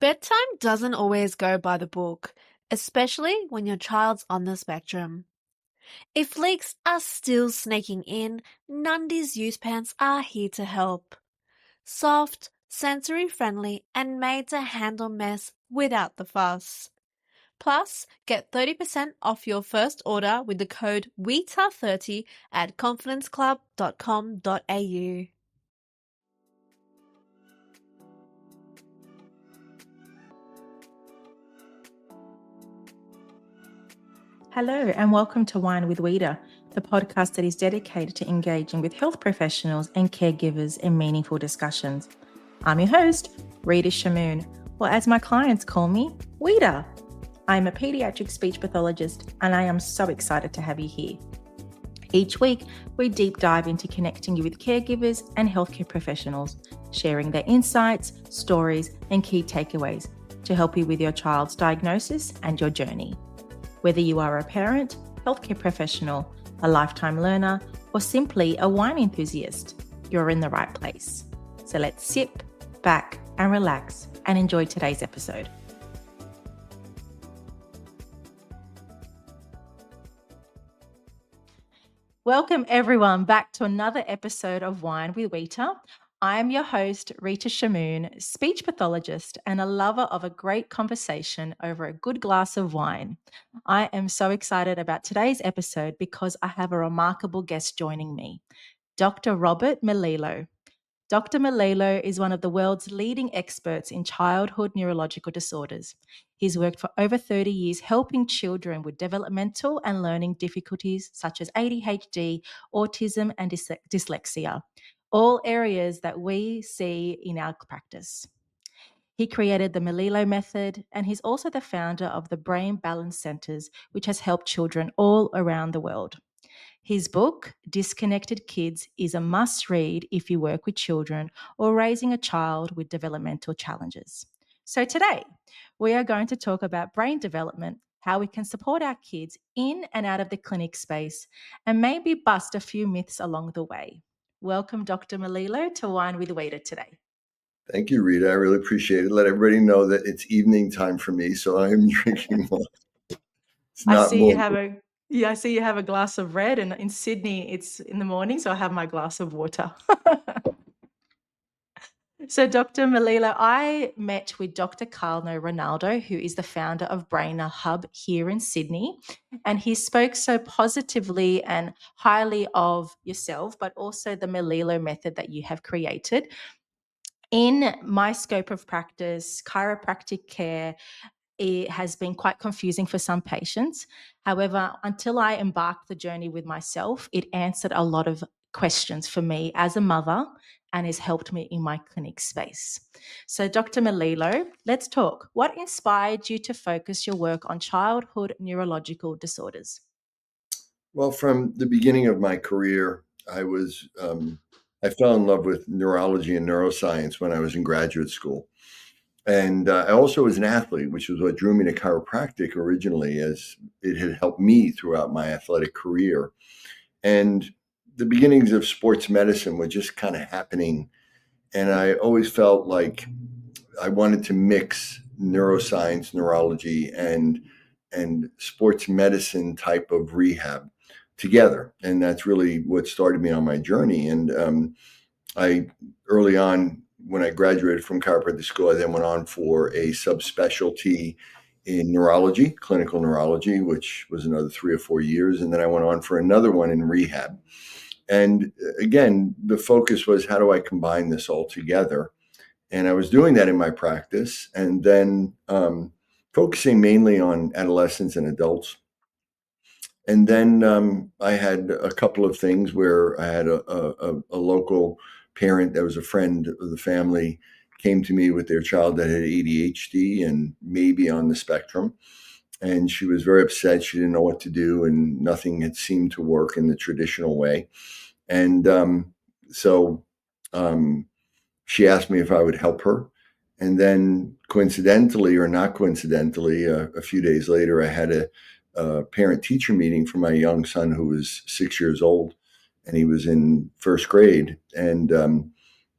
Bedtime doesn't always go by the book, especially when your child's on the spectrum. If leaks are still snaking in, Nundy's use pants are here to help. Soft, sensory-friendly, and made to handle mess without the fuss. Plus, get 30% off your first order with the code WITA30 at confidenceclub.com.au. Hello, and welcome to Wine with Wita, the podcast that is dedicated to engaging with health professionals and caregivers in meaningful discussions. I'm your host, Rita Shamoon, or as my clients call me, Wita. I'm a pediatric speech pathologist, and I am so excited to have you here. Each week, we deep dive into connecting you with caregivers and healthcare professionals, sharing their insights, stories, and key takeaways to help you with your child's diagnosis and your journey. Whether you are a parent, healthcare professional, a lifetime learner, or simply a wine enthusiast, you're in the right place. So let's sit back and relax and enjoy today's episode. Welcome everyone back to another episode of Wine with Wita. I'm your host, Rita Shamoon, speech pathologist and a lover of a great conversation over a good glass of wine. I am so excited about today's episode because I have a remarkable guest joining me, Dr. Robert Melillo. Dr. Melillo is one of the world's leading experts in childhood neurological disorders. He's worked for over 30 years helping children with developmental and learning difficulties such as ADHD, autism, and dyslexia, all areas that we see in our practice. He created the Melillo Method, and he's also the founder of the Brain Balance Centers, which has helped children all around the world. His book, Disconnected Kids, is a must read if you work with children or raising a child with developmental challenges. So today, we are going to talk about brain development, how we can support our kids in and out of the clinic space, and maybe bust a few myths along the way. Welcome, Dr. Melillo, to Wine with Wita today. Thank you, Rita. I really appreciate it. Let everybody know that it's evening time for me, so I am drinking wine. It's I not see you morning. have a glass of red, and in Sydney it's in the morning, so I have my glass of water. So, Dr. Melillo, I met with Dr. Carlo Ronaldo, who is the founder of Brainer Hub here in Sydney, and he spoke so positively and highly of yourself, but also the Melillo method that you have created. In my scope of practice, chiropractic care, it has been quite confusing for some patients. However, until I embarked the journey with myself, it answered a lot of questions for me as a mother and has helped me in my clinic space. So, Dr. Melillo, let's talk. What inspired you to focus your work on childhood neurological disorders? Well, from the beginning of my career, I fell in love with neurology and neuroscience when I was in graduate school. And I also was an athlete, which was what drew me to chiropractic originally, as it had helped me throughout my athletic career. And the beginnings of sports medicine were just kind of happening. And I always felt like I wanted to mix neuroscience, neurology, and sports medicine type of rehab together, and that's really what started me on my journey. And I early on, when I graduated from chiropractic school, I then went on for a subspecialty in neurology, clinical neurology, which was another 3 or 4 years, and then I went on for another one in rehab. And again, the focus was, how do I combine this all together? And I was doing that in my practice, and then focusing mainly on adolescents and adults. And then I had a couple of things where I had a local parent that was a friend of the family came to me with their child that had ADHD and maybe on the spectrum. And she was very upset. She didn't know what to do, and nothing had seemed to work in the traditional way. And so she asked me if I would help her. And then coincidentally or not coincidentally, a few days later, I had a parent teacher meeting for my young son who was 6 years old, and he was in first grade. And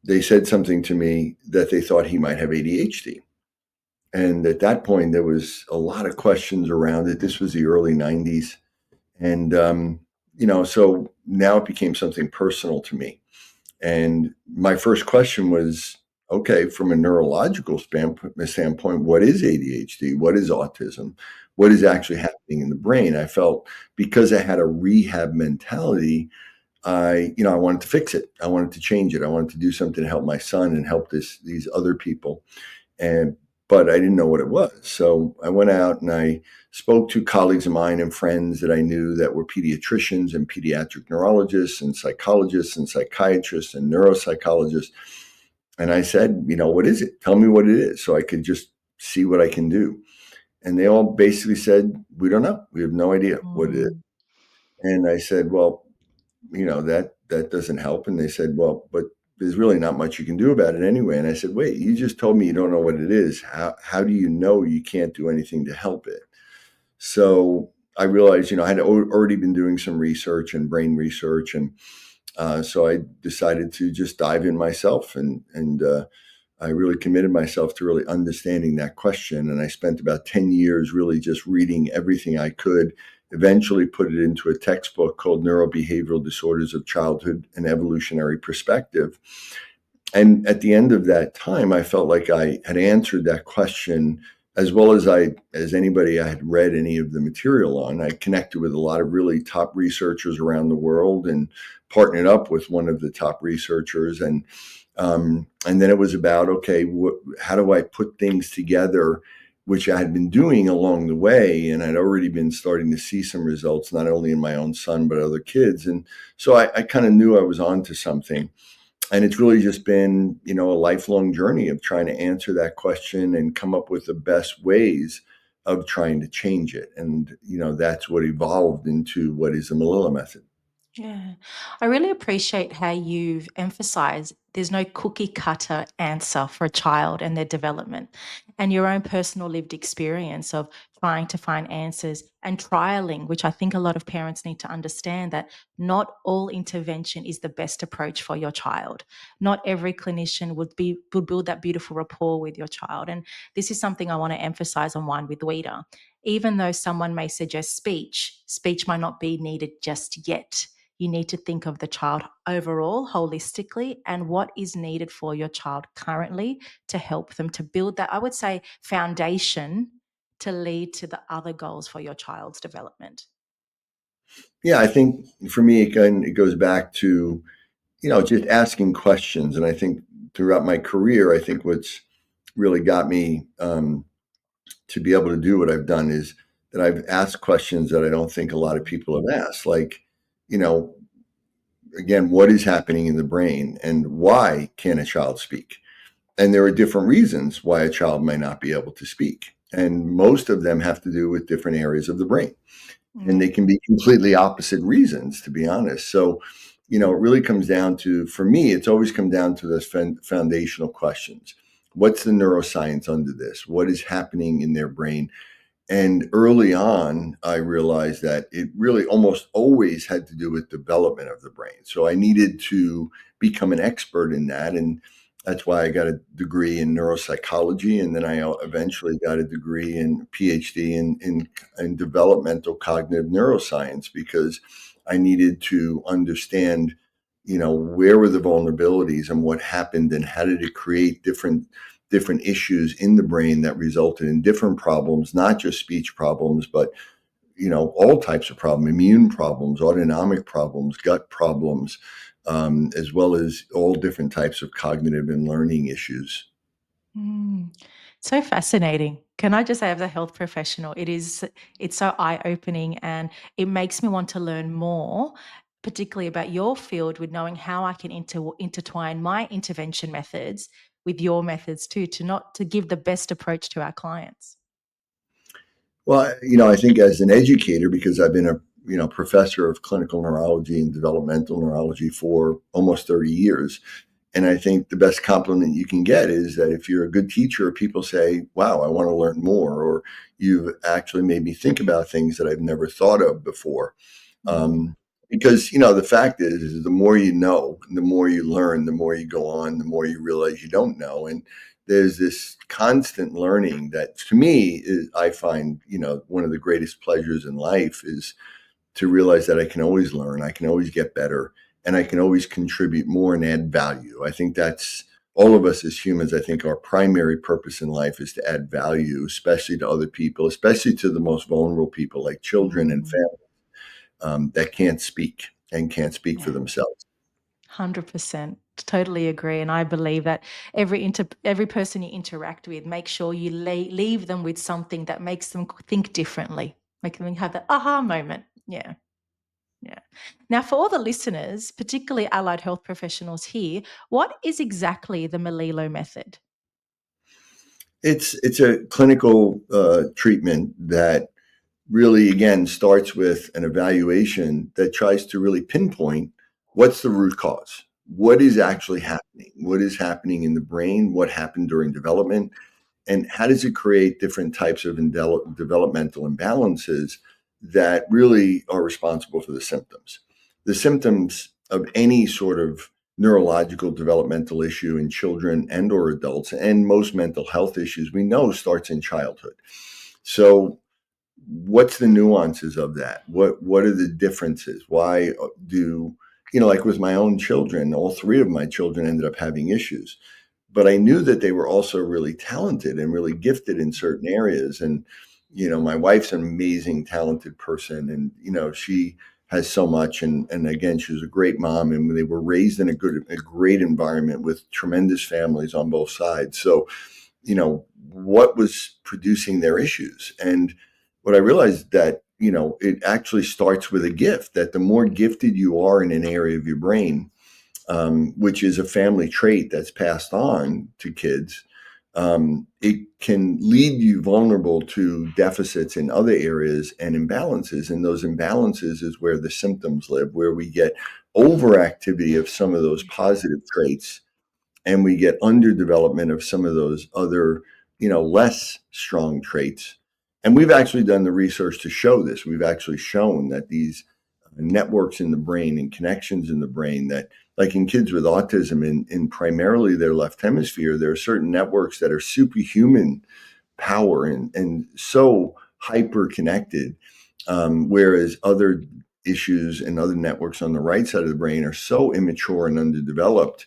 they said something to me that they thought he might have ADHD. And at that point, there was a lot of questions around it. This was the early 90s. And, so now it became something personal to me. And my first question was, okay, from a neurological standpoint, what is ADHD? What is autism? What is actually happening in the brain? I felt because I had a rehab mentality, I wanted to fix it. I wanted to change it. I wanted to do something to help my son and help these other people. And but I didn't know what it was. So I went out and I spoke to colleagues of mine and friends that I knew that were pediatricians and pediatric neurologists and psychologists and psychiatrists and neuropsychologists. And I said, what is it? Tell me what it is so I could just see what I can do. And they all basically said, we don't know. We have no idea what it is. Mm. And I said, well, that doesn't help. And they said, well, but there's really not much you can do about it anyway. And I said, wait, you just told me you don't know what it is. How do you know you can't do anything to help it? So I realized, I had already been doing some research and brain research, and so I decided to just dive in myself, and I really committed myself to really understanding that question. And I spent about 10 years really just reading everything I could, eventually put it into a textbook called Neurobehavioral Disorders of Childhood: An Evolutionary Perspective. And at the end of that time, I felt like I had answered that question as well as anybody I had read any of the material on. I connected with a lot of really top researchers around the world and partnered up with one of the top researchers. And then it was about, okay, how do I put things together, which I had been doing along the way, and I'd already been starting to see some results, not only in my own son but other kids. And so I kind of knew I was onto something. And it's really just been, a lifelong journey of trying to answer that question and come up with the best ways of trying to change it. And, that's what evolved into what is the Melillo Method. Yeah. I really appreciate how you've emphasized there's no cookie cutter answer for a child and their development, and your own personal lived experience of trying to find answers and trialing, which I think a lot of parents need to understand that not all intervention is the best approach for your child. Not every clinician would build that beautiful rapport with your child. And this is something I want to emphasize on Wine with Wita. Even though someone may suggest speech might not be needed just yet. You need to think of the child overall, holistically, and what is needed for your child currently to help them to build that, I would say, foundation to lead to the other goals for your child's development. Yeah, I think for me, again, it goes back to, just asking questions. And I think throughout my career, I think what's really got me to be able to do what I've done is that I've asked questions that I don't think a lot of people have asked. Like, you know, again, what is happening in the brain and why can't a child speak? And there are different reasons why a child may not be able to speak. And most of them have to do with different areas of the brain. And Mm. they can be completely opposite reasons, to be honest. So, it really comes down to, for me, it's always come down to those foundational questions. What's the neuroscience under this? What is happening in their brain? And early on, I realized that it really almost always had to do with development of the brain. So I needed to become an expert in that. And that's why I got a degree in neuropsychology. And then I eventually got a degree in PhD in developmental cognitive neuroscience, because I needed to understand, where were the vulnerabilities and what happened and how did it create different issues in the brain that resulted in different problems, not just speech problems, but all types of problems: immune problems, autonomic problems, gut problems, as well as all different types of cognitive and learning issues. Mm. So fascinating. Can I just say, as a health professional, it's so eye-opening, and it makes me want to learn more, particularly about your field, with knowing how I can intertwine my intervention methods with your methods too, to give the best approach to our clients. Well, I think as an educator, because I've been a professor of clinical neurology and developmental neurology for almost 30 years. And I think the best compliment you can get is that if you're a good teacher, people say, wow, I want to learn more, or you've actually made me think about things that I've never thought of before. Mm. Because, the fact is the more you know, the more you learn, the more you go on, the more you realize you don't know. And there's this constant learning that, to me, I find, one of the greatest pleasures in life is to realize that I can always learn, I can always get better, and I can always contribute more and add value. I think that's all of us as humans. I think our primary purpose in life is to add value, especially to other people, especially to the most vulnerable people like children and Mm, families that can't speak and can't speak for yeah. themselves. 100%. Totally agree. And I believe that every person you interact with, make sure you leave them with something that makes them think differently, make them have that aha moment. Yeah. Yeah. Now, for all the listeners, particularly allied health professionals here, what is exactly the Melillo method? It's a clinical treatment that really, again, starts with an evaluation that tries to really pinpoint what's the root cause. What is actually happening? What is happening in the brain? What happened during development? And how does it create different types of developmental imbalances that really are responsible for the symptoms? The symptoms of any sort of neurological developmental issue in children and or adults, and most mental health issues, we know starts in childhood. So what's the nuances of that? What are the differences? Why do, like with my own children, all three of my children ended up having issues, but I knew that they were also really talented and really gifted in certain areas. And, my wife's an amazing, talented person. And, she has so much. And again, she was a great mom, and they were raised in a great environment with tremendous families on both sides. So, what was producing their issues? And what I realized that, it actually starts with a gift, that the more gifted you are in an area of your brain, which is a family trait that's passed on to kids, it can lead you vulnerable to deficits in other areas and imbalances. And those imbalances is where the symptoms live, where we get overactivity of some of those positive traits, and we get underdevelopment of some of those other, less strong traits. And we've actually done the research to show this. We've actually shown that these networks in the brain and connections in the brain, that, like in kids with autism, in primarily their left hemisphere, there are certain networks that are superhuman power and so hyper connected, whereas other issues and other networks on the right side of the brain are so immature and underdeveloped.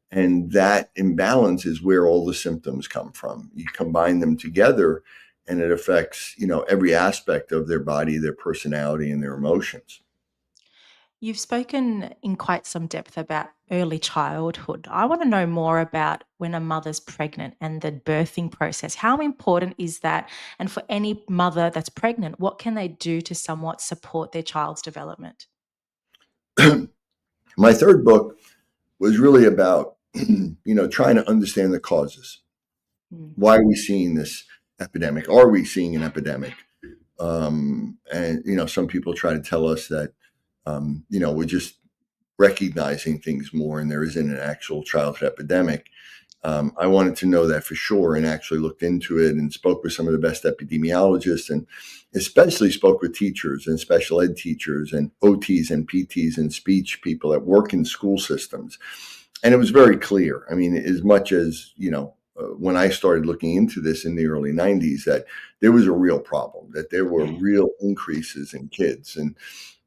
And that imbalance is where all the symptoms come from. You combine them together, and it affects, every aspect of their body, their personality, and their emotions. You've spoken in quite some depth about early childhood. I want to know more about when a mother's pregnant and the birthing process. How important is that? And for any mother that's pregnant, what can they do to somewhat support their child's development? My third book was really about, trying to understand the causes. Mm, Why are we seeing this epidemic? Are we seeing an epidemic? And, some people try to tell us that, we're just recognizing things more and there isn't an actual childhood epidemic. I wanted to know that for sure, and actually looked into it and spoke with some of the best epidemiologists, and especially spoke with teachers and special ed teachers and OTs and PTs and speech people that work in school systems. And it was very clear. I mean, as much as, when I started looking into this in the early 90s, that there was a real problem, that there were yeah. real increases in kids.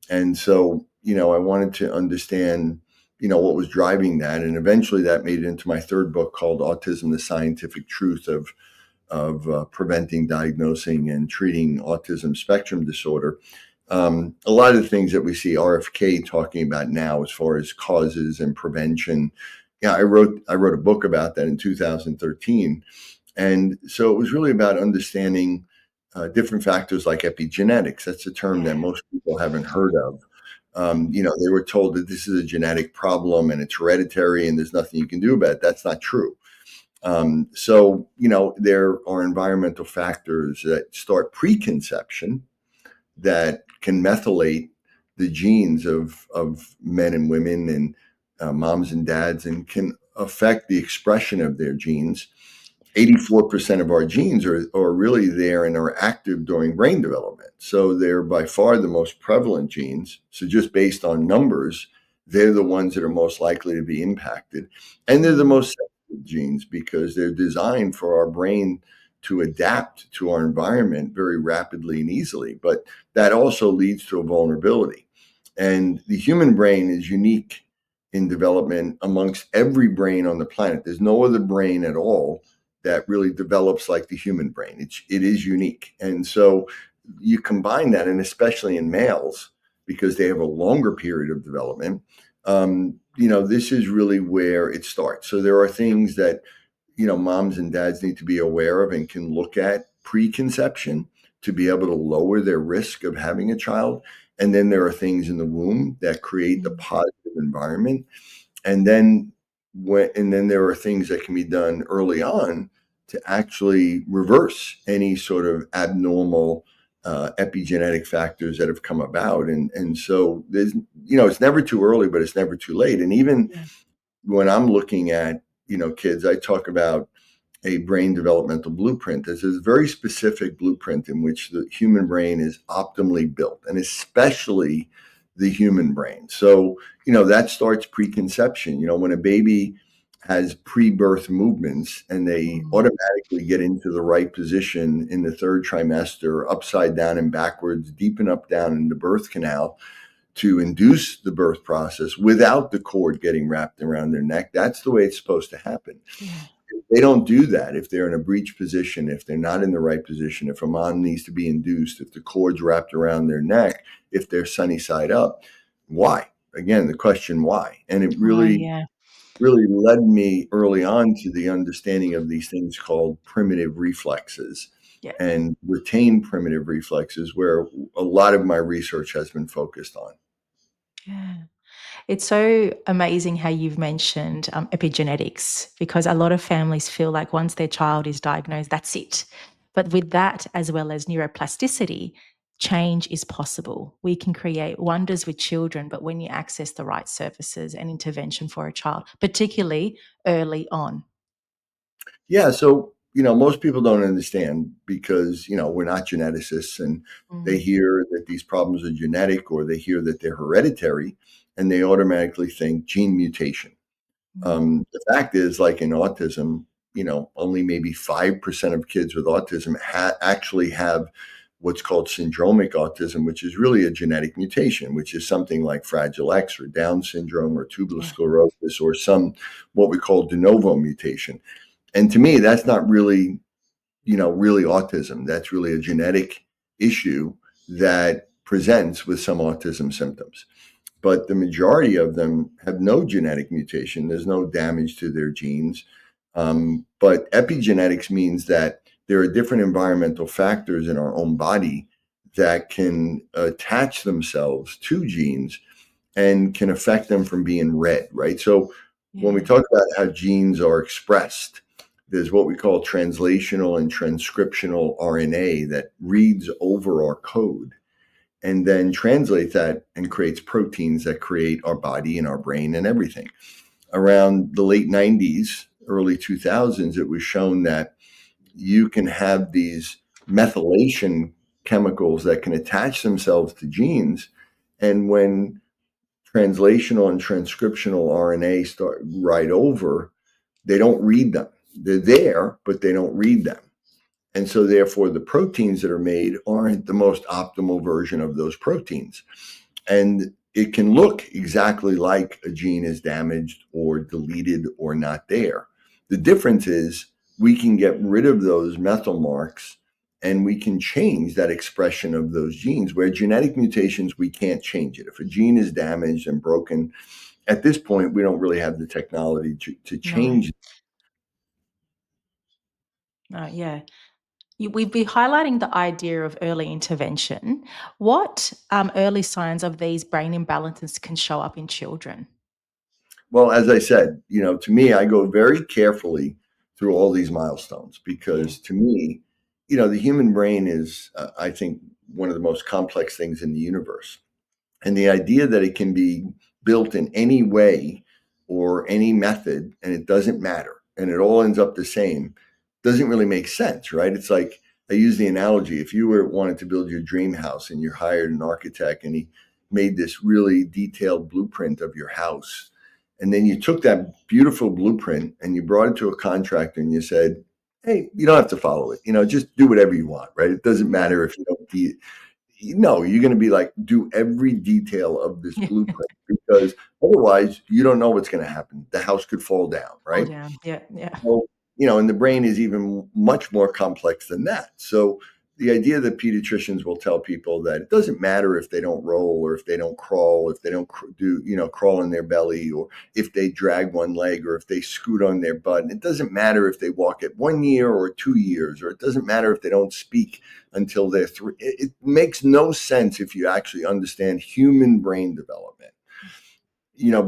And so, I wanted to understand, what was driving that. And eventually that made it into my third book called Autism, the Scientific Truth of Preventing, Diagnosing, and Treating Autism Spectrum Disorder. A lot of the things that we see RFK talking about now as far as causes and prevention. Yeah, I wrote a book about that in 2013. And so it was really about understanding different factors like epigenetics. That's a term that Yeah. most people haven't heard of. They were told that this is a genetic problem and it's hereditary and there's nothing you can do about it. That's not true. So, there are environmental factors that start preconception that can methylate the genes of men and women and moms and dads, and can affect the expression of their genes. 84% of our genes are really there and are active during brain development. So they're by far the most prevalent genes. So just based on numbers, they're the ones that are most likely to be impacted. And they're the Mm, most genes because they're designed for our brain to adapt to our environment very rapidly and easily. But that also leads to a vulnerability. And the human brain is unique in development amongst every brain on the planet. There's no other brain at all that really develops like the human brain. It is unique. And so you combine that, and especially in males, because they have a longer period of development, this is really where it starts. So there are things that, moms and dads need to be aware of and can look at preconception to be able to lower their risk of having a child. And then there are things in the womb that create the positive environment. And then there are things that can be done early on to actually reverse any sort of abnormal epigenetic factors that have come about. And so there's, it's never too early, but it's never too late. And even when I'm looking at, kids, I talk about a brain developmental blueprint. There's a very specific blueprint in which the human brain is optimally built, and especially the human brain. So, that starts preconception. When a baby has pre-birth movements and they automatically get into the right position in the third trimester, upside down and backwards, deep and up down in the birth canal, to induce the birth process without the cord getting wrapped around their neck. That's the way it's supposed to happen. Yeah. If they don't do that, if they're in a breech position, if they're not in the right position, if a mom needs to be induced, if the cord's wrapped around their neck, if they're sunny side up, why? Again, the question why. And it really led me early on to the understanding of these things called primitive reflexes and retained primitive reflexes, where a lot of my research has been focused on. Yeah. It's so amazing how you've mentioned epigenetics, because a lot of families feel like once their child is diagnosed, that's it. But with that, as well as neuroplasticity, change is possible. We can create wonders with children, but when you access the right services and intervention for a child, particularly early on. Yeah. So, most people don't understand because, we're not geneticists, and they hear that these problems are genetic, or they hear that they're hereditary, and they automatically think gene mutation. The fact is, like in autism, only maybe 5% of kids with autism actually have what's called syndromic autism, which is really a genetic mutation, which is something like Fragile X or Down syndrome or tuberous sclerosis or some what we call de novo mutation. And to me, that's not really, really autism. That's really a genetic issue that presents with some autism symptoms. But the majority of them have no genetic mutation. There's no damage to their genes. But epigenetics means that there are different environmental factors in our own body that can attach themselves to genes and can affect them from being read, right? So when we talk about how genes are expressed, there's what we call translational and transcriptional RNA that reads over our code and then translates that and creates proteins that create our body and our brain and everything. Around the late 90s, early 2000s, it was shown that you can have these methylation chemicals that can attach themselves to genes. And when translational and transcriptional RNA start right over, they don't read them. They're there, but they don't read them. And so therefore the proteins that are made aren't the most optimal version of those proteins. And it can look exactly like a gene is damaged or deleted or not there. The difference is we can get rid of those methyl marks and we can change that expression of those genes, where genetic mutations, we can't change it. If a gene is damaged and broken, at this point, we don't really have the technology to change. Yeah. We've been highlighting the idea of early intervention. What early signs of these brain imbalances can show up in children? Well, as I said, to me, I go very carefully through all these milestones because to me, the human brain is, I think, one of the most complex things in the universe. And the idea that it can be built in any way or any method, and it doesn't matter, and it all ends up the same, doesn't really make sense, right? It's like, I use the analogy, if you wanted to build your dream house and you hired an architect and he made this really detailed blueprint of your house, And then you took that beautiful blueprint and you brought it to a contractor and you said, hey, you don't have to follow it. Just do whatever you want, right? It doesn't Yeah. matter if you don't no, you're going to be like, do every detail of this Yeah. blueprint because otherwise you don't know what's going to happen. The house could fall down, Fall right? down. Yeah. Yeah. So, and the brain is even much more complex than that. So the idea that pediatricians will tell people that it doesn't matter if they don't roll or if they don't crawl, if they don't crawl in their belly, or if they drag one leg or if they scoot on their butt. And it doesn't matter if they walk at 1 year or 2 years, or it doesn't matter if they don't speak until they're 3. It makes no sense if you actually understand human brain development.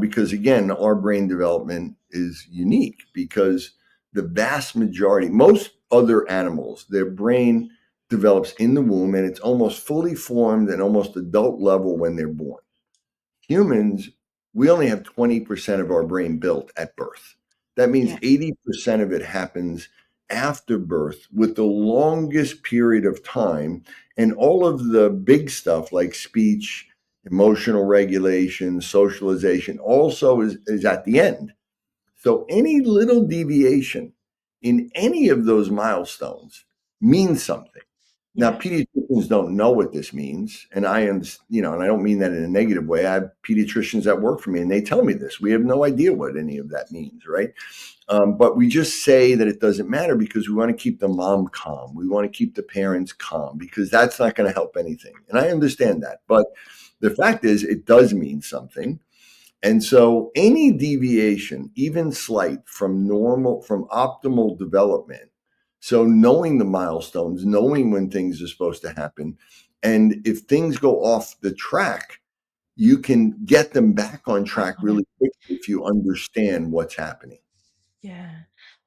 Because again, our brain development is unique because the vast majority, most other animals, their brain develops in the womb and it's almost fully formed and almost adult level when they're born. Humans, we only have 20% of our brain built at birth. That means Yeah. 80% of it happens after birth with the longest period of time. And all of the big stuff like speech, emotional regulation, socialization also is at the end. So any little deviation in any of those milestones means something. Now, Yeah. pediatricians don't know what this means, and and I don't mean that in a negative way. I have pediatricians that work for me, and they tell me this. We have no idea what any of that means, right? But we just say that it doesn't matter because we want to keep the mom calm. We want to keep the parents calm because that's not going to help anything. And I understand that, but the fact is, it does mean something. And so any deviation, even slight, from optimal development, so knowing the milestones, knowing when things are supposed to happen, and if things go off the track, you can get them back on track Yeah. really quickly if you understand what's happening. Yeah.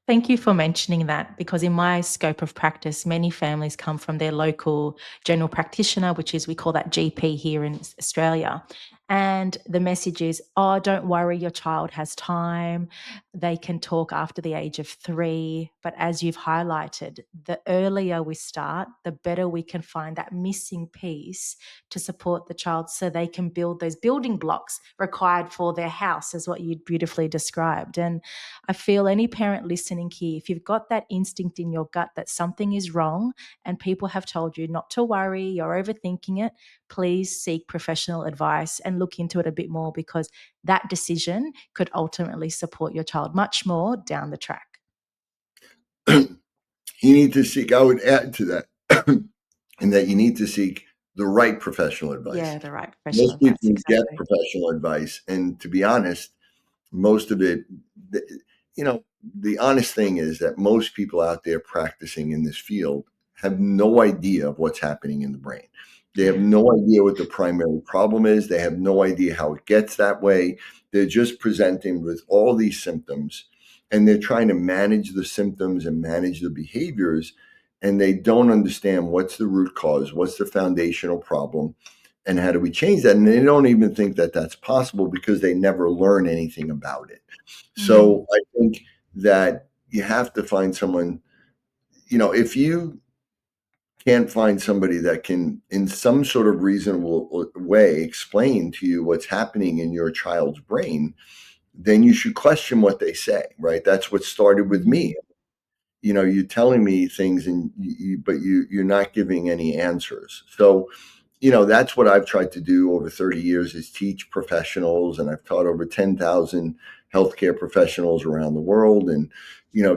Thank you for mentioning that because in my scope of practice, many families come from their local general practitioner, which is we call that GP here in Australia. And the message is, oh, don't worry, your child has time. They can talk after the age of 3. But as you've highlighted, the earlier we start, the better we can find that missing piece to support the child so they can build those building blocks required for their house, as what you beautifully described. And I feel any parent listening here, if you've got that instinct in your gut that something is wrong and people have told you not to worry, you're overthinking it, please seek professional advice and look into it a bit more because that decision could ultimately support your child much more down the track. You need to seek, I would add to that, and that you need to seek the right professional advice. Yeah, the right professional Most advice, people get exactly. professional advice, and to be honest, most of it, th- the honest thing is that most people out there practicing in this field have no idea of what's happening in the brain. They have Yeah. no idea what the primary problem is. They have no idea how it gets that way. They're just presenting with all these symptoms and they're trying to manage the symptoms and manage the behaviors. And they don't understand what's the root cause, what's the foundational problem, and how do we change that? And they don't even think that that's possible because they never learn anything about it. Mm. So I think that you have to find someone, if you can't find somebody that can, in some sort of reasonable way, explain to you what's happening in your child's brain, then you should question what they say, right? That's what started with Mm. me. You're telling me things but you're not giving any answers. So that's what I've tried to do over 30 years is teach professionals, and I've taught over 10,000 healthcare professionals around the world, and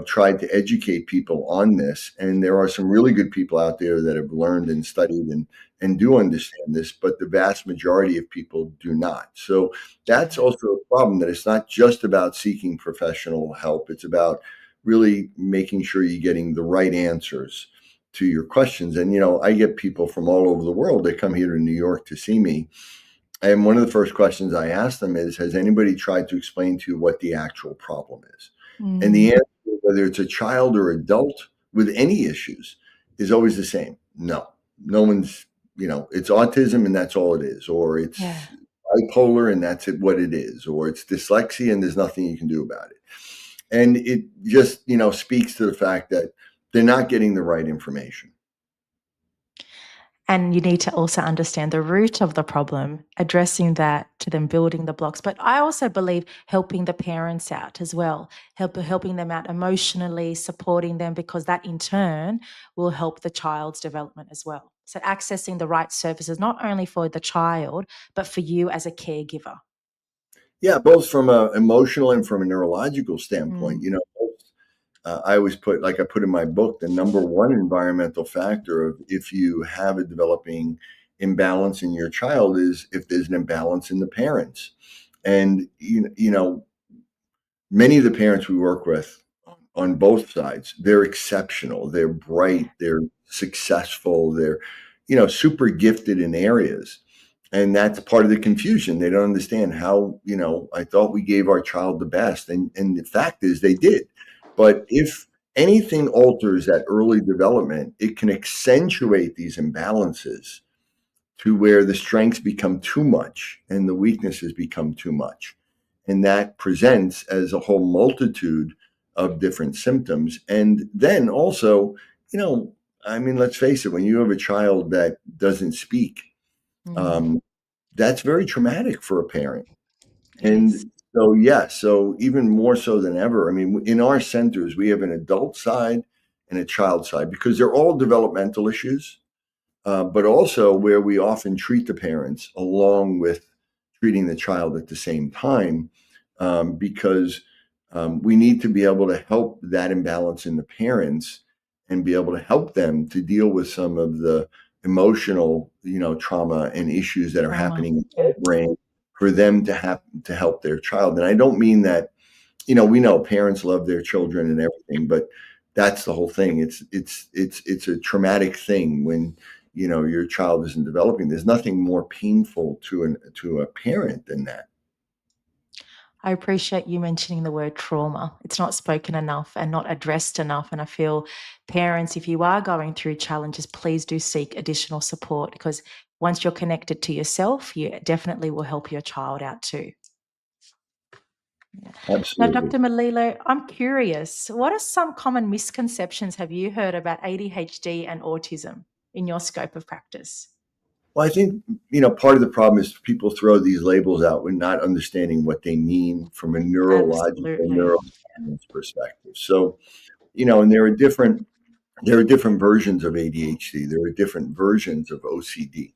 tried to educate people on this. And there are some really good people out there that have learned and studied and do understand this, but the vast majority of people do not. So that's Yeah. also a problem, that it's not just about seeking professional help. It's about really making sure you're getting the right answers to your questions. And I get people from all over the world. They come here to New York to see me. And one of the first questions I ask them is, has anybody tried to explain to you what the actual problem is? And the Mm. answer, whether it's a child or adult with any issues, is always the same. No, no one's, it's autism and that's all it is, or Yeah. it's bipolar and that's what it is, or it's dyslexia and there's nothing you can do about it. And it just, speaks to the fact that they're not getting the right information. And you need to also understand the root of the problem, addressing that to them building the blocks. But I also believe helping the parents out as well, helping them out emotionally, supporting them, because that in turn will help the child's development as well. So accessing the right services, not only for the child, but for you as a caregiver. Yeah, both from a emotional and from a neurological standpoint. Mm, You know, I always put, like I put in my book, the number one environmental factor of if you have a developing imbalance in your child is if there's an imbalance in the parents. And you know, many of the parents we work with on both sides, they're exceptional, they're bright, they're successful, they're, super gifted in areas. And that's part of the confusion. They don't understand how, I thought we gave our child the best. And the fact is they did. But if anything alters that early development, it can accentuate these imbalances to where the strengths become too much and the weaknesses become too much. And that presents as a whole multitude of different symptoms. And then also, let's face it, when you have a child that doesn't speak, mm, um, that's very traumatic for a parent. it is. And so, yeah, so even more so than ever, I mean, in our centers, we have an adult side and a child side because they're all developmental issues, but also where we often treat the parents along with treating the child at the same time, because we need to be able to help that imbalance in the parents and be able to help them to deal with some of the emotional, trauma and issues that are Trauma. happening in Yeah. their brain for them to have to help their child. And I don't mean that, we know parents love their children and everything, but that's the whole thing. It's a traumatic thing when, your child isn't developing. There's nothing more painful to a parent than that. I appreciate you mentioning the word trauma. It's not spoken enough and not addressed enough. And I feel parents, if you are going through challenges, please do seek additional support because once you're connected to yourself, you definitely will help your child out too. Yeah. Now, Absolutely. Dr. Melillo, I'm curious, what are some common misconceptions have you heard about ADHD and autism in your scope of practice? Well, I think, part of the problem is people throw these labels out with not understanding what they mean from a neurological Absolutely. neuroscience perspective. So, and there are different versions of ADHD. There are different versions of OCD.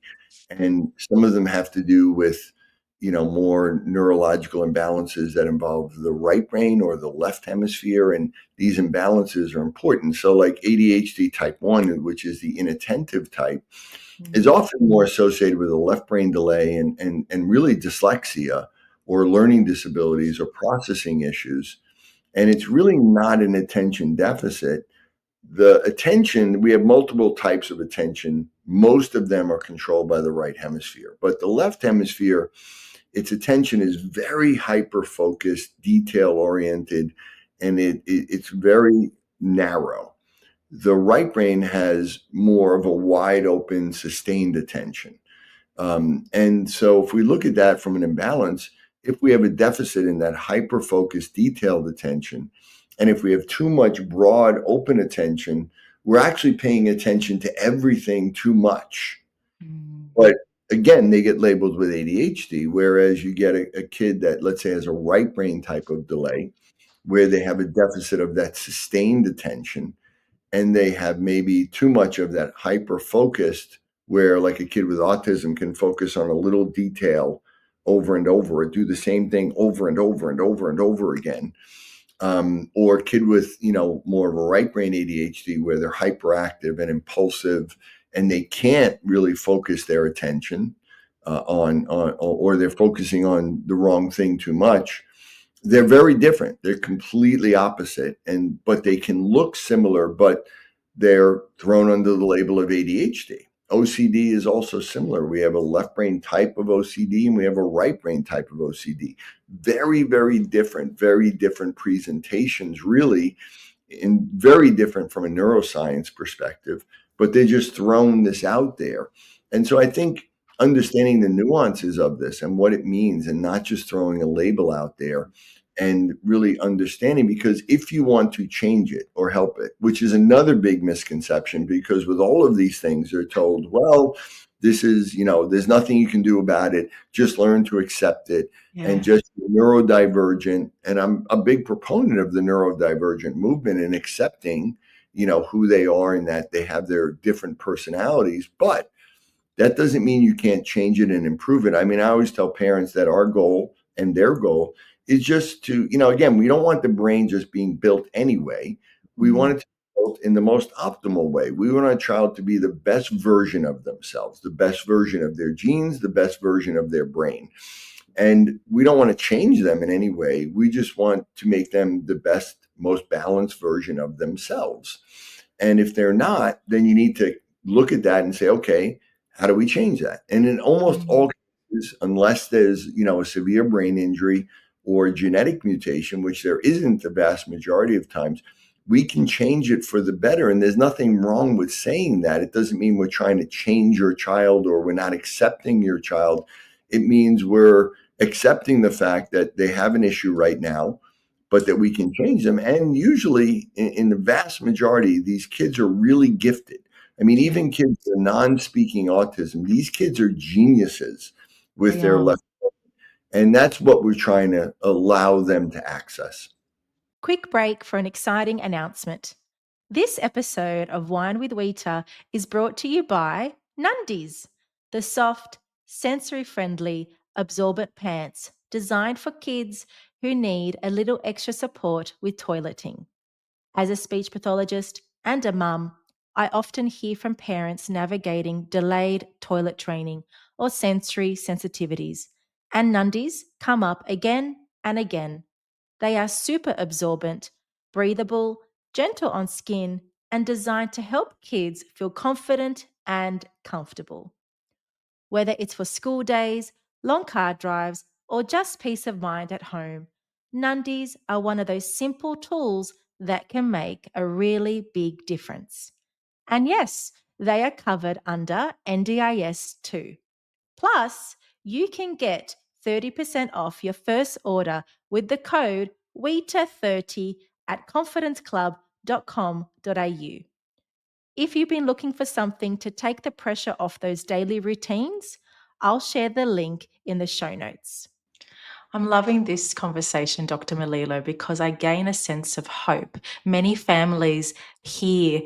And some of them have to do with, more neurological imbalances that involve the right brain or the left hemisphere. And these imbalances are important. So, like ADHD type 1, which is the inattentive type, is Mm, often more associated with a left brain delay and really dyslexia or learning disabilities or processing issues. And it's really not an attention deficit. The attention, we have multiple types of attention. Most of them are controlled by the right hemisphere, but the left hemisphere, its attention is very hyper focused, detail oriented, and it's very narrow. The right brain has more of a wide open, sustained attention. And so, if we look at that from an imbalance, if we have a deficit in that hyper focused, detailed attention, and if we have too much broad, open attention, we're actually paying attention to everything too much. mm, But again, they get labeled with ADHD, whereas you get a kid that, let's say, has a right brain type of delay, where they have a deficit of that sustained attention and they have maybe too much of that hyper focused where like a kid with autism can focus on a little detail over and over or do the same thing over and over and over and over again, or a kid with more of a right brain ADHD where they're hyperactive and impulsive and they can't really focus their attention on or they're focusing on the wrong thing too much. They're very different. They're completely opposite, and but they can look similar, but they're thrown under the label of ADHD. OCD is also similar. We have a left brain type of OCD and we have a right brain type of OCD. Very, very different presentations, really, and very different from a neuroscience perspective, but they just thrown this out there. And so I think understanding the nuances of this and what it means and not just throwing a label out there and really understanding, because if you want to change it or help it, which is another big misconception, because with all of these things, they're told, well, this is, there's nothing you can do about it. Just learn to accept it and Yeah. just neurodivergent. And I'm a big proponent of the neurodivergent movement and accepting, who they are and that they have their different personalities. But that doesn't mean you can't change it and improve it. I mean, I always tell parents that our goal and their goal is just to, again, we don't want the brain just being built anyway. We want it to be built in the most optimal way. We want our child to be the best version of themselves, the best version of their genes, the best version of their brain. And we don't want to change them in any way. We just want to make them the best, most balanced version of themselves. And if they're not, then you need to look at that and say, okay, how do we change that? And in almost all cases, unless there's, a severe brain injury or a genetic mutation, which there isn't the vast majority of times, we can change it for the better. And there's nothing wrong with saying that. It doesn't mean we're trying to change your child or we're not accepting your child. It means we're accepting the fact that they have an issue right now, but that we can change them. And usually, in the vast majority, these kids are really gifted. I mean, even kids with non-speaking autism, these kids are geniuses with They their are. left. And that's what we're trying to allow them to access. Quick break for an exciting announcement. This episode of Wine with Wita is brought to you by Nundies, the soft, sensory friendly, absorbent pants designed for kids who need a little extra support with toileting. As a speech pathologist and a mum, I often hear from parents navigating delayed toilet training or sensory sensitivities, and Nundies come up again and again. They are super absorbent, breathable, gentle on skin, and designed to help kids feel confident and comfortable. Whether it's for school days, long car drives, or just peace of mind at home, Nundies are one of those simple tools that can make a really big difference. And yes, they are covered under NDIS too. Plus, you can get 30% off your first order with the code WETA30 at confidenceclub.com.au. If you've been looking for something to take the pressure off those daily routines, I'll share the link in the show notes. I'm loving this conversation, Dr. Melillo, because I gain a sense of hope. Many families hear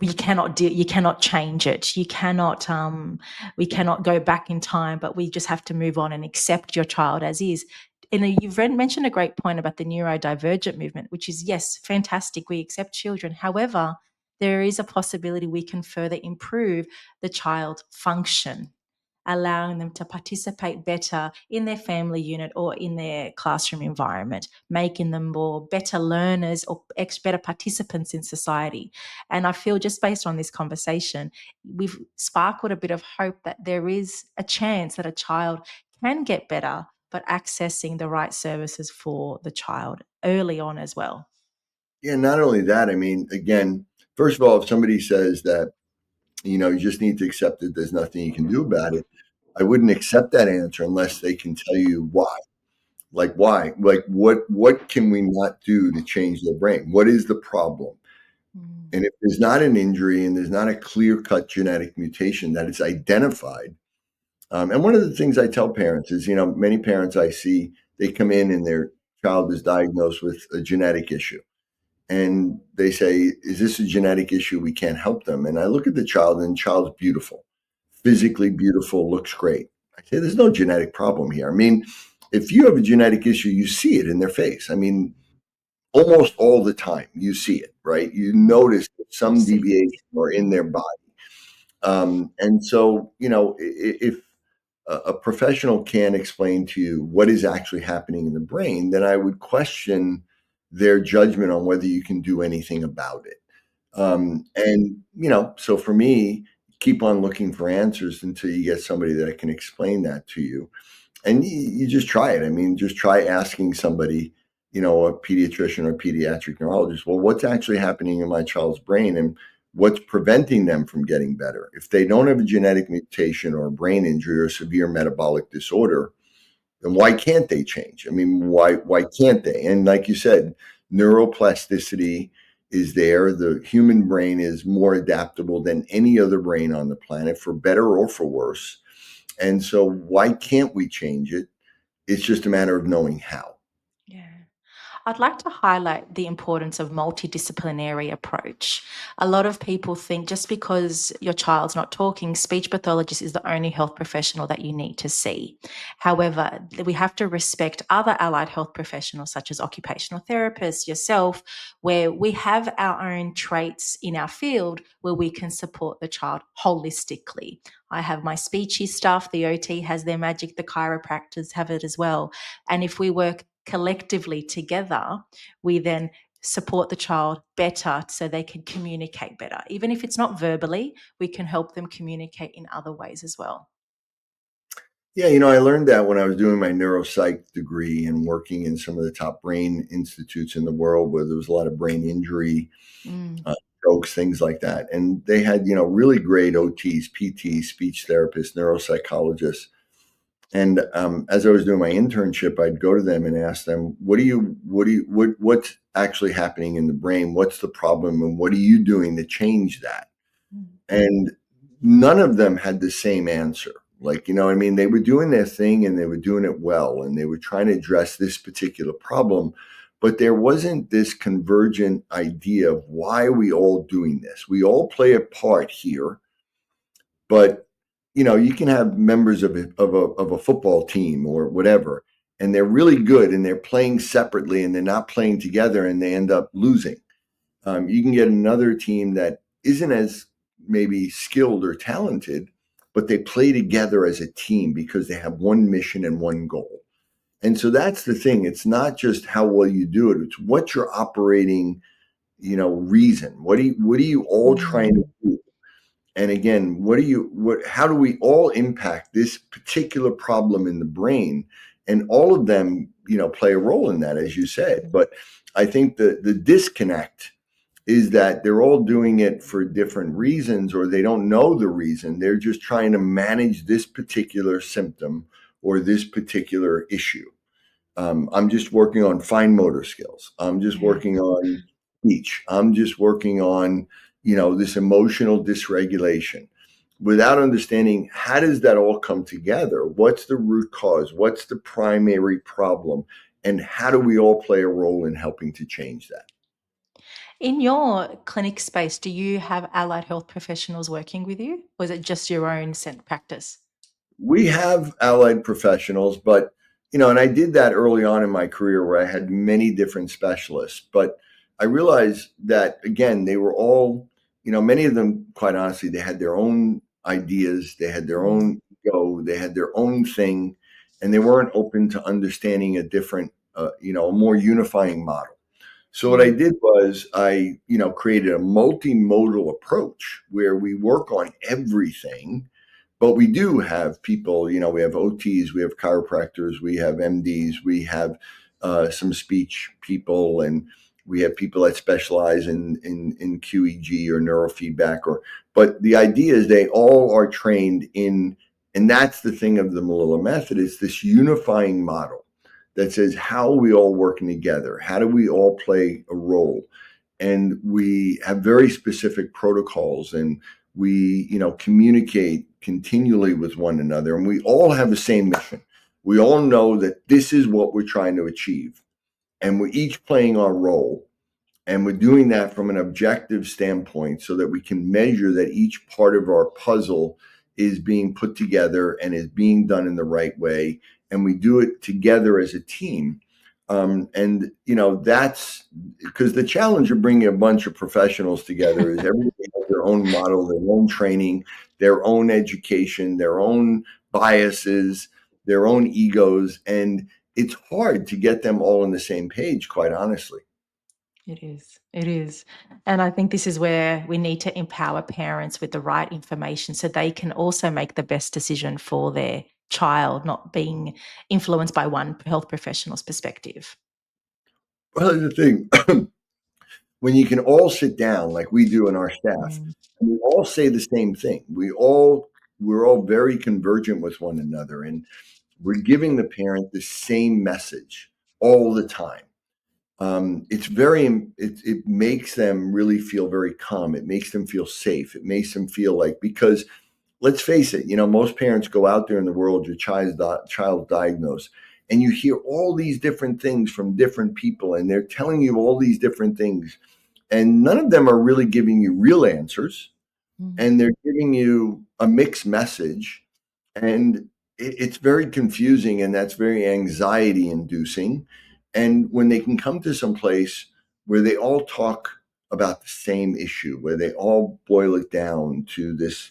you cannot change it. We cannot go back in time, but we just have to move on and accept your child as is. And you've mentioned a great point about the neurodivergent movement, which is, yes, fantastic. We accept children. However, there is a possibility we can further improve the child function, allowing them to participate better in their family unit or in their classroom environment, making them more better learners or better participants in society. And I feel just based on this conversation, we've sparkled a bit of hope that there is a chance that a child can get better, but accessing the right services for the child early on as well. Yeah, not only that, I mean, again, first of all, if somebody says that, you just need to accept that there's nothing you can do about it, I wouldn't accept that answer unless they can tell you why. Like why? Like what can we not do to change their brain? What is the problem? And if there's not an injury and there's not a clear-cut genetic mutation that is identified, and one of the things I tell parents is, many parents I see, they come in and their child is diagnosed with a genetic issue. And they say, is this a genetic issue? We can't help them. And I look at the child and the child's beautiful, physically beautiful, looks great. I say, there's no genetic problem here. I mean, if you have a genetic issue, you see it in their face. I mean, almost all the time you see it, right? You notice that You some see. deviation or in their body. And so, if a professional can't explain to you what is actually happening in the brain, then I would question their judgment on whether you can do anything about it. And, so for me, keep on looking for answers until you get somebody that can explain that to you. And you just try it. I mean, just try asking somebody, a pediatrician or pediatric neurologist, well, what's actually happening in my child's brain and what's preventing them from getting better? If they don't have a genetic mutation or a brain injury or severe metabolic disorder, And why can't they change? I mean, why can't they? And like you said, neuroplasticity is there. The human brain is more adaptable than any other brain on the planet, for better or for worse. And so why can't we change it? It's just a matter of knowing how. Yeah. I'd like to highlight the importance of multidisciplinary approach. A lot of people think just because your child's not talking, speech pathologist is the only health professional that you need to see. However, we have to respect other allied health professionals such as occupational therapists, yourself, where we have our own traits in our field where we can support the child holistically. I have my speechy stuff, the OT has their magic, the chiropractors have it as well. And if we work collectively together, we then support the child better so they can communicate better. Even if it's not verbally, we can help them communicate in other ways as well. Yeah, I learned that when I was doing my neuropsych degree and working in some of the top brain institutes in the world where there was a lot of brain injury, Mm, strokes, things like that. And they had, really great OTs, PTs, speech therapists, neuropsychologists. And as I was doing my internship, I'd go to them and ask them, what's actually happening in the brain? What's the problem? And what are you doing to change that? mm, And none of them had the same answer. Like, I mean, they were doing their thing and they were doing it well, and they were trying to address this particular problem. But there wasn't this convergent idea of why are we all doing this? We all play a part here, but you can have members of a football team or whatever, and they're really good and they're playing separately and they're not playing together and they end up losing. You can get another team that isn't as maybe skilled or talented, but they play together as a team because they have one mission and one goal. And so that's the thing. It's not just how well you do it. It's what you're operating, reason. What are you all trying to mm, do? And again, how do we all impact this particular problem in the brain? And all of them, play a role in that, as you said. But I think the disconnect is that they're all doing it for different reasons, or they don't know the reason. They're just trying to manage this particular symptom or this particular issue. I'm just working on fine motor skills. I'm just yeah. working on speech. I'm just working on, this emotional dysregulation without understanding how does that all come together? What's the root cause? What's the primary problem? And how do we all play a role in helping to change that? In your clinic space, do you have allied health professionals working with you, or is it just your own practice? We have allied professionals, but and I did that early on in my career where I had many different specialists. But I realized that again, they were all, many of them, quite honestly, they had their own ideas, they had their Mm, own ego, they had their own thing, and they weren't open to understanding a different, a more unifying model. So what I mm, did was I, created a multimodal approach where we work on everything, but we do have people, we have OTs, we have chiropractors, we have MDs, we have some speech people, and we have people that specialize in QEG or neurofeedback. But the idea is they all are trained in, and that's the thing of the Melillo Method, is this unifying model that says how are we all working together? How do we all play a role? And we have very specific protocols, and we communicate continually with one another, and we all have the same mission. We all know that this is what we're trying to achieve, and we're each playing our role, and we're doing that from an objective standpoint so that we can measure that each part of our puzzle is being put together and is being done in the right way. And we do it together as a team. And, that's because the challenge of bringing a bunch of professionals together is everybody has their own model, their own training, their own education, their own biases, their own egos. And it's hard to get them all on the same page, quite honestly. it is. It is. And I think this is where we need to empower parents with the right information so they can also make the best decision for their child, not being influenced by one health professional's perspective. Well, here's the thing. When you can all sit down like we do in our staff, Mm, and we all say the same thing. We're all very convergent with one another. And we're giving the parent the same message all the time. It makes them really feel very calm. It makes them feel safe. It makes them feel like, because let's face it, most parents go out there in the world, your child diagnosed, and you hear all these different things from different people, and they're telling you all these different things, and none of them are really giving you real answers, Mm. and they're giving you a mixed message, and it's very confusing, and that's very anxiety inducing. And when they can come to some place where they all talk about the same issue, where they all boil it down to this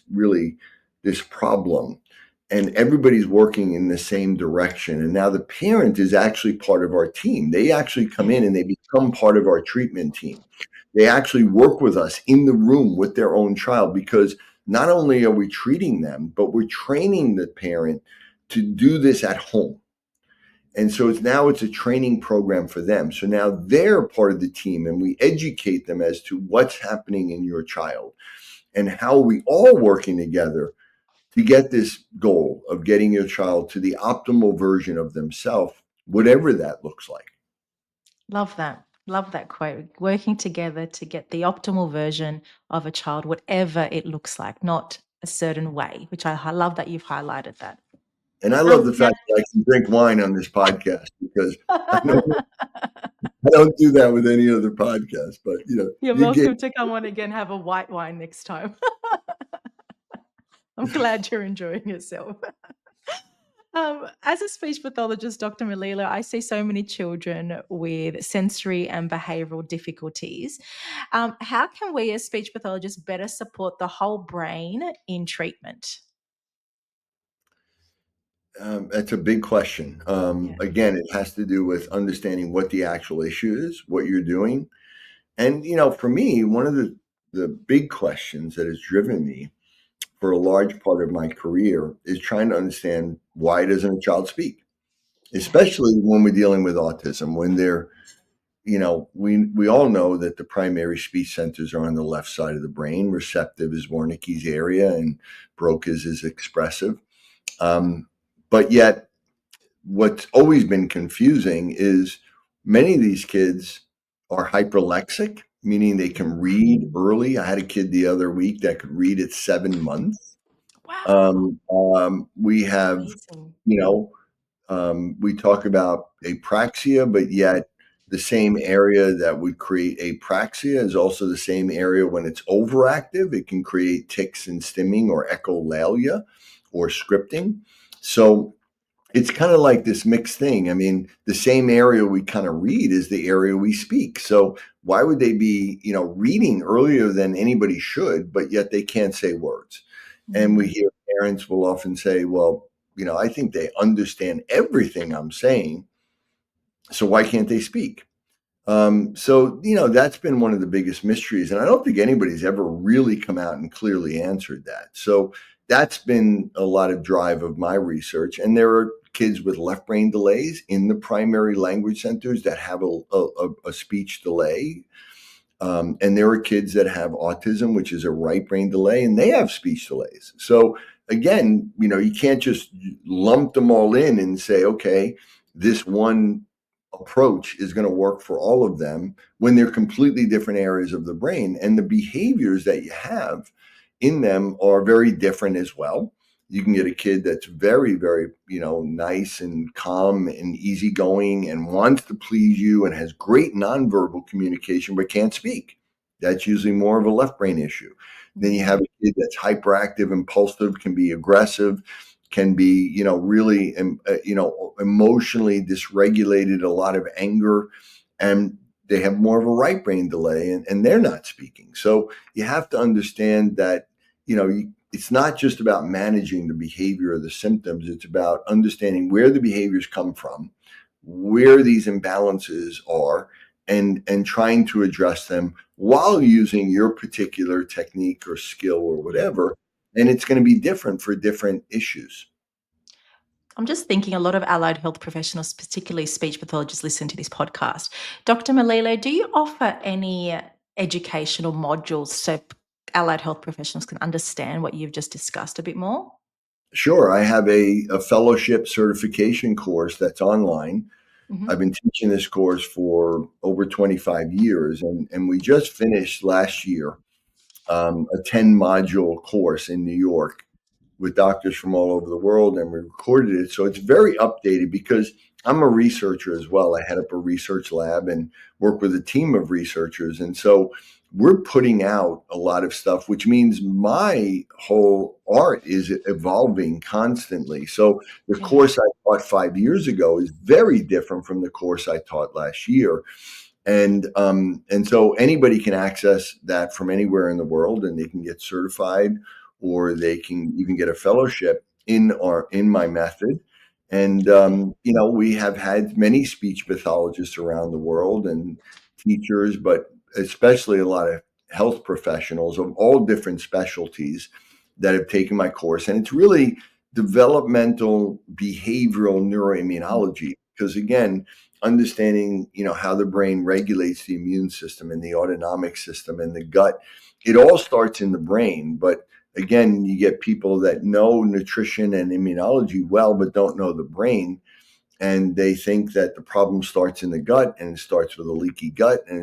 problem, and everybody's working in the same direction, and now the parent is actually part of our team. They actually come in and they become part of our treatment team. They actually work with us in the room with their own child, because not only are we treating them, but we're training the parent to do this at home. And so it's a training program for them. So now they're part of the team, and we educate them as to what's happening in your child and how we all working together to get this goal of getting your child to the optimal version of themselves, whatever that looks like. Love that. Love that quote. Working together to get the optimal version of a child, whatever it looks like, not a certain way, which I love that you've highlighted that. And I love the Now, fact that I can drink wine on this podcast, because I know I don't do that with any other podcast, but you're you get. welcome to come on again, have a white wine next time. I'm glad you're enjoying yourself. As a speech pathologist, Dr. Melillo, I see so many children with sensory and behavioral difficulties. How can we as speech pathologists better support the whole brain in treatment? That's a big question. Yeah. Again, it has to do with understanding what the actual issue is, what you're doing. And, for me, one of the big questions that has driven me for a large part of my career is trying to understand, why doesn't a child speak? Yeah. Especially when we're dealing with autism, when they're, we all know that the primary speech centers are on the left side of the brain. Receptive is Wernicke's area, and Broca's is expressive. But yet, what's always been confusing is many of these kids are hyperlexic, meaning they can read early. I had a kid the other week that could read at 7 months. Wow. We have, Amazing. you know, we talk about apraxia, but yet the same area that would create apraxia is also the same area when it's overactive. It can create tics and stimming, or echolalia, or scripting. So it's kind of like this mixed thing. I mean, the same area we kind of read is the area we speak. So why would they be, reading earlier than anybody should, but yet they can't say words? And we Mm. hear parents will often say, well, I think they understand everything I'm saying, so why can't they speak? So that's been one of the biggest mysteries, and I don't think anybody's ever really come out and clearly answered that. So that's been a lot of drive of my research. And there are kids with left brain delays in the primary language centers that have a speech delay. And there are kids that have autism, which is a right brain delay, and they have speech delays. So again, you can't just lump them all in and say, okay, this one approach is going to work for all of them, when they're completely different areas of the brain. And the behaviors that you have in them are very different as well. You can get a kid that's very, very, nice and calm and easygoing and wants to please you and has great nonverbal communication, but can't speak. That's usually more of a left brain issue. Then you have a kid that's hyperactive, impulsive, can be aggressive, can be, really, emotionally dysregulated, a lot of anger, and they have more of a right brain delay, and they're not speaking. So you have to understand that, it's not just about managing the behavior or the symptoms. It's about understanding where the behaviors come from, where these imbalances are, and trying to address them while using your particular technique or skill or whatever. And it's going to be different for different issues. I'm just thinking a lot of allied health professionals, particularly speech pathologists, listen to this podcast. Dr. Melillo, do you offer any educational modules so allied health professionals can understand what you've just discussed a bit more? Sure. I have a fellowship certification course that's online. Hmm. I've been teaching this course for over 25 years, and we just finished last year a 10 module course in New York with doctors from all over the world, and we recorded it. So it's very updated because I'm a researcher as well. I head up a research lab and work with a team of researchers. And so we're putting out a lot of stuff, which means my whole art is evolving constantly. So the Yeah. course I taught 5 years ago is very different from the course I taught last year. And so anybody can access that from anywhere in the world, and they can get certified, or they can even get a fellowship in my method. And we have had many speech pathologists around the world and teachers, but especially a lot of health professionals of all different specialties that have taken my course. And it's really developmental behavioral neuroimmunology, because again, understanding how the brain regulates the immune system and the autonomic system and the gut, it all starts in the brain. But again, you get people that know nutrition and immunology well but don't know the brain, and they think that the problem starts in the gut, and it starts with a leaky gut, and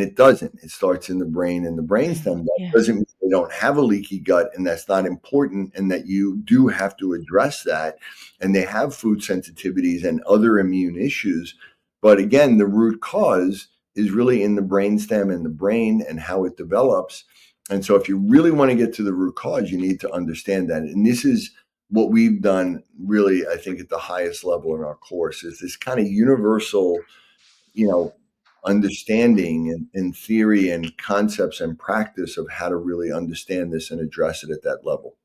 it doesn't. It starts in the brain and the brainstem. That Yeah. doesn't mean they don't have a leaky gut, and that's not important, and that you do have to address that. And they have food sensitivities and other immune issues. But again, the root cause is really in the brainstem and the brain and how it develops. And so if you really want to get to the root cause, you need to understand that. And this is what we've done really, I think, at the highest level in our course, is this kind of universal, you know, understanding and theory and concepts and practice of how to really understand this and address it at that level.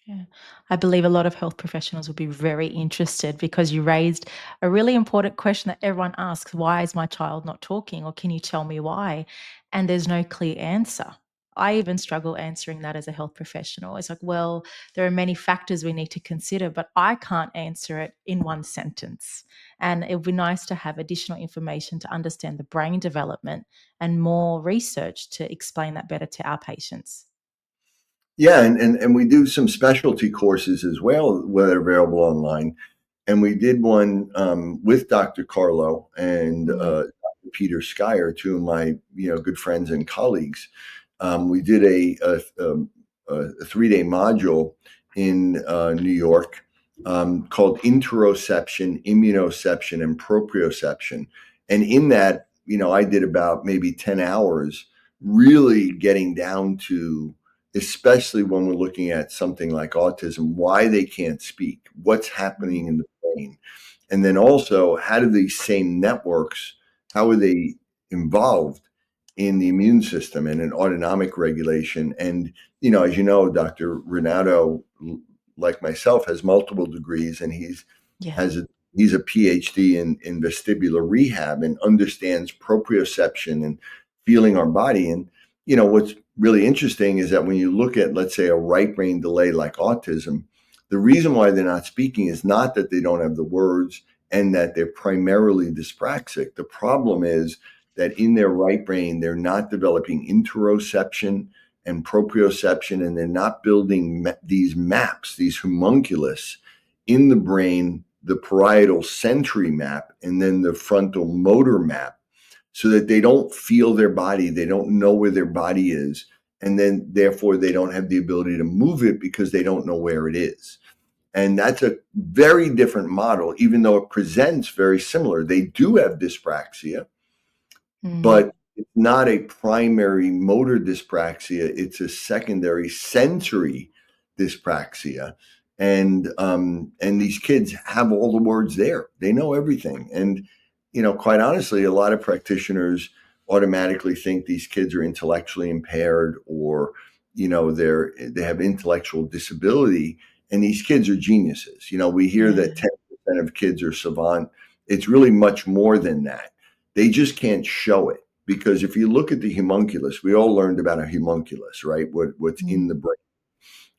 Yeah. I believe a lot of health professionals would be very interested because you raised a really important question that everyone asks. Why is my child not talking? Or can you tell me why? And there's no clear answer. I even struggle answering that as a health professional. It's like, well, there are many factors we need to consider, but I can't answer it in one sentence. And it would be nice to have additional information to understand the brain development and more research to explain that better to our patients. Yeah, and we do some specialty courses as well that are available online. And we did one with Dr. Carlo and Mm. Dr. Peter Schreier, two of my good friends and colleagues. We did a 3-day module in New York called interoception, immunoception, and proprioception. And in that, I did about maybe 10 hours really getting down to, especially when we're looking at something like autism, why they can't speak, what's happening in the brain. And then also, how do these same networks, how are they involved in the immune system and in autonomic regulation? And, as you know, Dr. Renato, like myself, has multiple degrees, and Yeah. has a he's a PhD in vestibular rehab and understands proprioception and feeling our body. And what's really interesting is that when you look at, let's say, a right brain delay like autism, the reason why they're not speaking is not that they don't have the words and that they're primarily dyspraxic. The problem is that in their right brain, they're not developing interoception and proprioception, and they're not building these maps, these homunculus in the brain, the parietal sensory map, and then the frontal motor map, so that they don't feel their body, they don't know where their body is, and then therefore they don't have the ability to move it because they don't know where it is. And that's a very different model, even though it presents very similar. They do have dyspraxia, Mm. but it's not a primary motor dyspraxia. It's a secondary sensory dyspraxia. And these kids have all the words there. They know everything. And, quite honestly, a lot of practitioners automatically think these kids are intellectually impaired, or, they have intellectual disability. And these kids are geniuses. We hear Yeah. that 10% of kids are savant. It's really much more than that. They just can't show it, because if you look at the homunculus, we all learned about a homunculus, right? What's Mm. in the brain.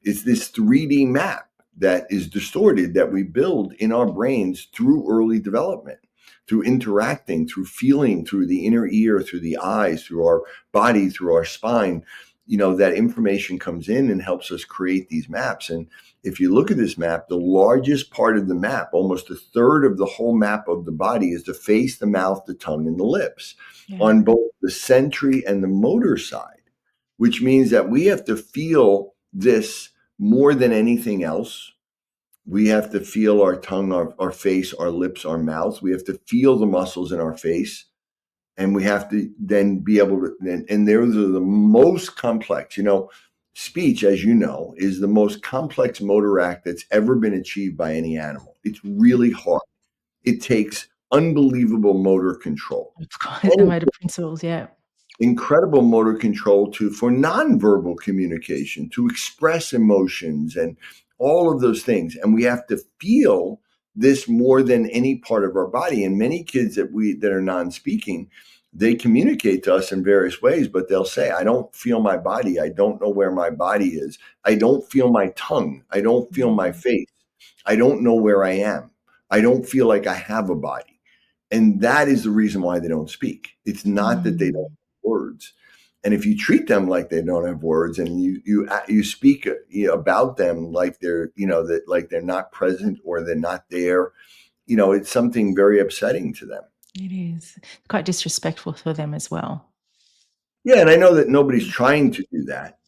It's this 3D map that is distorted that we build in our brains through early development, through interacting, through feeling, through the inner ear, through the eyes, through our body, through our spine. that information comes in and helps us create these maps. And if you look at this map, the largest part of the map, almost a third of the whole map of the body, is the face, the mouth, the tongue, and the lips Yeah. on both the sensory and the motor side, which means that we have to feel this more than anything else. We have to feel our tongue, our face, our lips, our mouth. We have to feel the muscles in our face. And we have to then be able to, and those are the most complex, speech, as you know, is the most complex motor act that's ever been achieved by any animal. It's really hard. It takes unbelievable motor control. Of course, the motor principles, yeah. Incredible motor control for nonverbal communication, to express emotions and all of those things. And we have to feel this more than any part of our body. And many kids that are non-speaking, they communicate to us in various ways, but they'll say, I don't feel my body. I don't know where my body is. I don't feel my tongue. I don't feel my face. I don't know where I am. I don't feel like I have a body. And that is the reason why they don't speak. It's not that they don't have words. And if you treat them like they don't have words, and you speak about them like they're like they're not present or they're not there, it's something very upsetting to them. It is quite disrespectful for them as well. Yeah, and I know that nobody's trying to do that.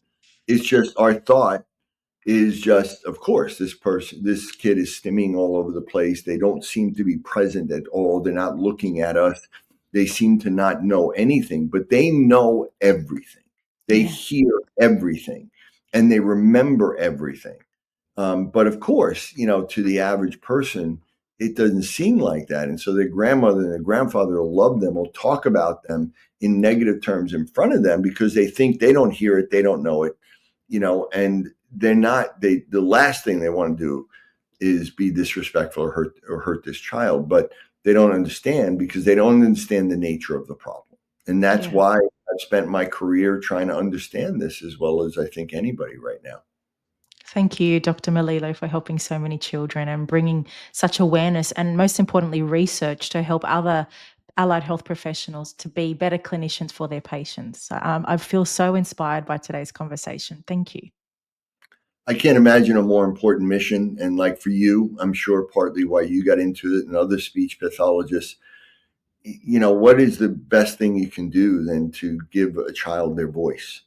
It's just our thought is just, of course, this kid is stimming all over the place. They don't seem to be present at all. They're not looking at us. They seem to not know anything, but they know everything. They hear everything, and they remember everything. But of course, to the average person, it doesn't seem like that. And so their grandmother and their grandfather will love them, will talk about them in negative terms in front of them because they think they don't hear it, they don't know it, and they're not. The last thing they want to do is be disrespectful or hurt this child, but they don't understand because they don't understand the nature of the problem. And that's why I've spent my career trying to understand this as well as I think anybody right now. Thank you, Dr. Melillo, for helping so many children and bringing such awareness and, most importantly, research to help other allied health professionals to be better clinicians for their patients. I feel so inspired by today's conversation. Thank you. I can't imagine a more important mission. And like for you, I'm sure partly why you got into it and other speech pathologists, what is the best thing you can do than to give a child their voice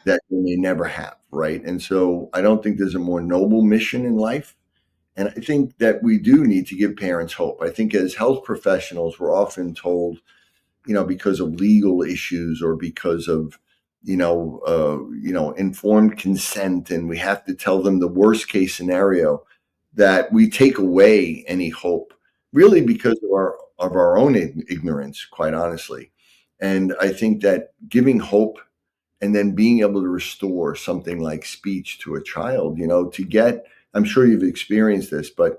that they may never have, right? And so I don't think there's a more noble mission in life. And I think that we do need to give parents hope. I think as health professionals, we're often told, because of legal issues or because of, informed consent, and we have to tell them the worst case scenario, that we take away any hope, really because of our own ignorance, quite honestly. And I think that giving hope and then being able to restore something like speech to a child, I'm sure you've experienced this, but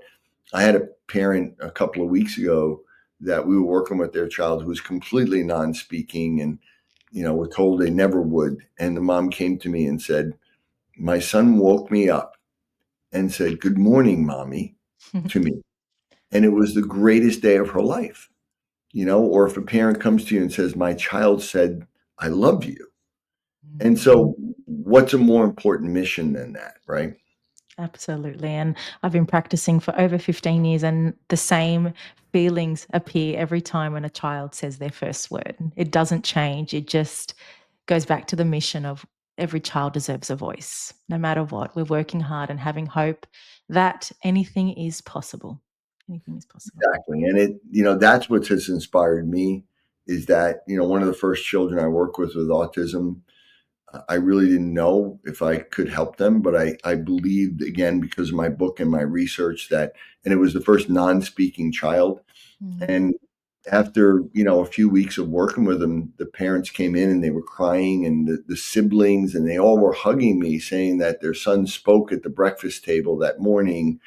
I had a parent a couple of weeks ago that we were working with their child who was completely non-speaking, and were told they never would. And the mom came to me and said, my son woke me up and said, "Good morning, mommy," to me. And it was the greatest day of her life, or if a parent comes to you and says, my child said, I love you. And so what's a more important mission than that, right? Absolutely. And I've been practicing for over 15 years, and the same feelings appear every time when a child says their first word. It doesn't change. It just goes back to the mission of every child deserves a voice. No matter what, we're working hard and having hope that anything is possible. Anything is possible. Exactly. And that's what has inspired me is that, one of the first children I work with autism, I really didn't know if I could help them, but I believed, again, because of my book and my research, and it was the first non-speaking child. And after, a few weeks of working with them, the parents came in and they were crying, and the siblings, and they all were hugging me, saying that their son spoke at the breakfast table that morning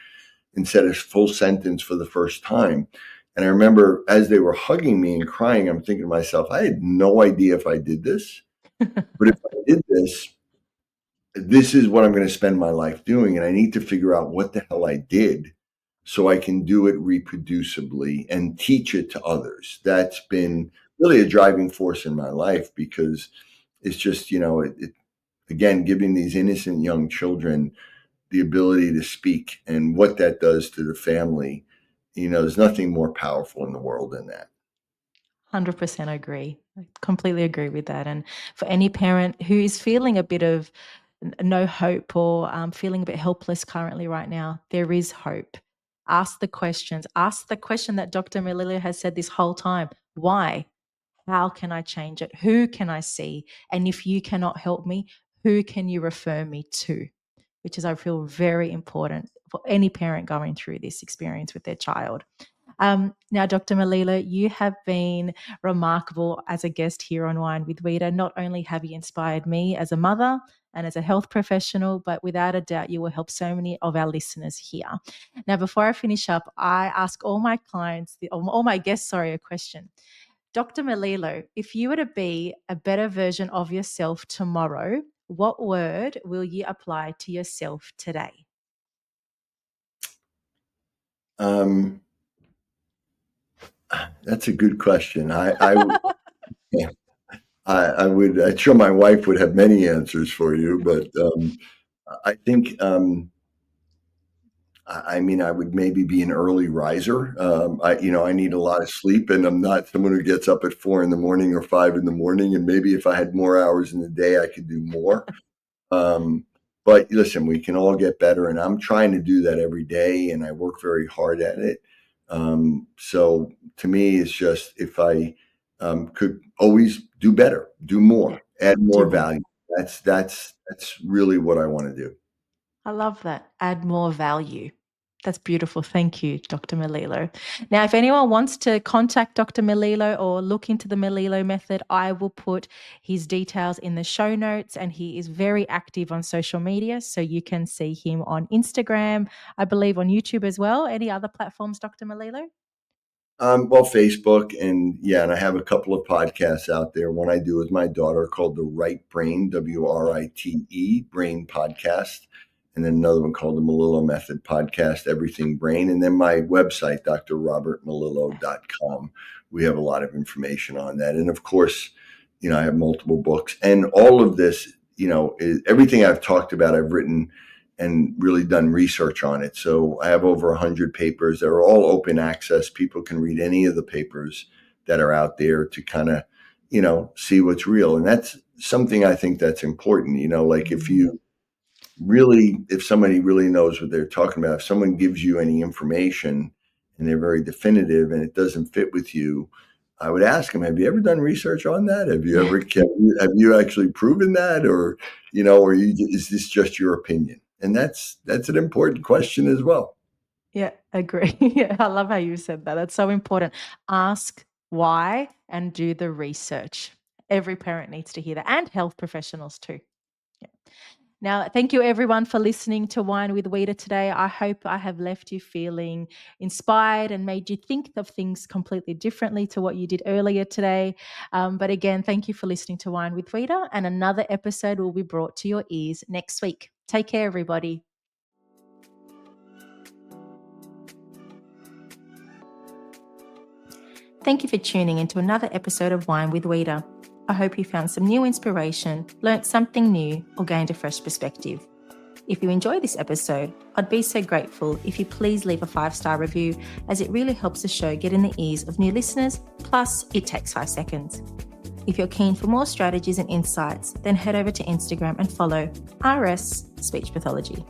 and said a full sentence for the first time. And I remember as they were hugging me and crying, I'm thinking to myself, I had no idea if I did this, but if I did this is what I'm going to spend my life doing. And I need to figure out what the hell I did so I can do it reproducibly and teach it to others. That's been really a driving force in my life because it's just, again, giving these innocent young children the ability to speak and what that does to the family, there's nothing more powerful in the world than that. 100% agree. I completely agree with that. And for any parent who is feeling a bit of no hope or feeling a bit helpless currently right now, there is hope. Ask the questions. Ask the question that Dr. Melillo has said this whole time. Why? How can I change it? Who can I see? And if you cannot help me, who can you refer me to? Which is, I feel, very important for any parent going through this experience with their child. Now, Dr. Melillo, you have been remarkable as a guest here on Wine with Wita. Not only have you inspired me as a mother and as a health professional, but without a doubt, you will help so many of our listeners here. Now, before I finish up, I ask all my clients, all my guests, a question. Dr. Melillo, if you were to be a better version of yourself tomorrow, what word will you apply to yourself today? That's a good question. Yeah, I'm sure my wife would have many answers for you, but I think, I mean, I would maybe be an early riser. I need a lot of sleep, and I'm not someone who gets up at 4 in the morning or 5 in the morning. And maybe if I had more hours in the day, I could do more. Um, but listen, we can all get better, and I'm trying to do that every day, and I work very hard at it. So to me, it's just if I could always do better, do more, add more Do more. value. That's really what I want to do. I love that. Add more value. That's beautiful. Thank you, Dr. Melillo. Now, if anyone wants to contact Dr. Melillo or look into the Melillo method, I will put his details in the show notes, and he is very active on social media. So you can see him on Instagram, I believe on YouTube as well. Any other platforms, Dr. Melillo? Well, Facebook, and I have a couple of podcasts out there. One I do with my daughter called The Right Brain, WRITE, Brain Podcast, and then another one called the Melillo Method Podcast, Everything Brain, and then my website, drrobertmelillo.com. We have a lot of information on that, and of course, I have multiple books, and all of this, everything I've talked about, I've written and really done research on it. So I have over 100 papers. They're all open access. People can read any of the papers that are out there to kind of, see what's real. And that's something I think that's important. Like if somebody really knows what they're talking about, if someone gives you any information and they're very definitive and it doesn't fit with you, I would ask them, have you ever done research on that? Have you Yeah. ever, have you actually proven that? Or, is this just your opinion? And that's an important question as well. Yeah, agree. Yeah, I love how you said that. That's so important. Ask why and do the research. Every parent needs to hear that, and health professionals too. Yeah. Now, thank you everyone for listening to Wine with Wita today. I hope I have left you feeling inspired and made you think of things completely differently to what you did earlier today. But again, thank you for listening to Wine with Wita, and another episode will be brought to your ears next week. Take care, everybody. Thank you for tuning into another episode of Wine with Wita. I hope you found some new inspiration, learnt something new, or gained a fresh perspective. If you enjoyed this episode, I'd be so grateful if you please leave a 5-star review, as it really helps the show get in the ears of new listeners, plus it takes 5 seconds. If you're keen for more strategies and insights, then head over to Instagram and follow RS Speech Pathology.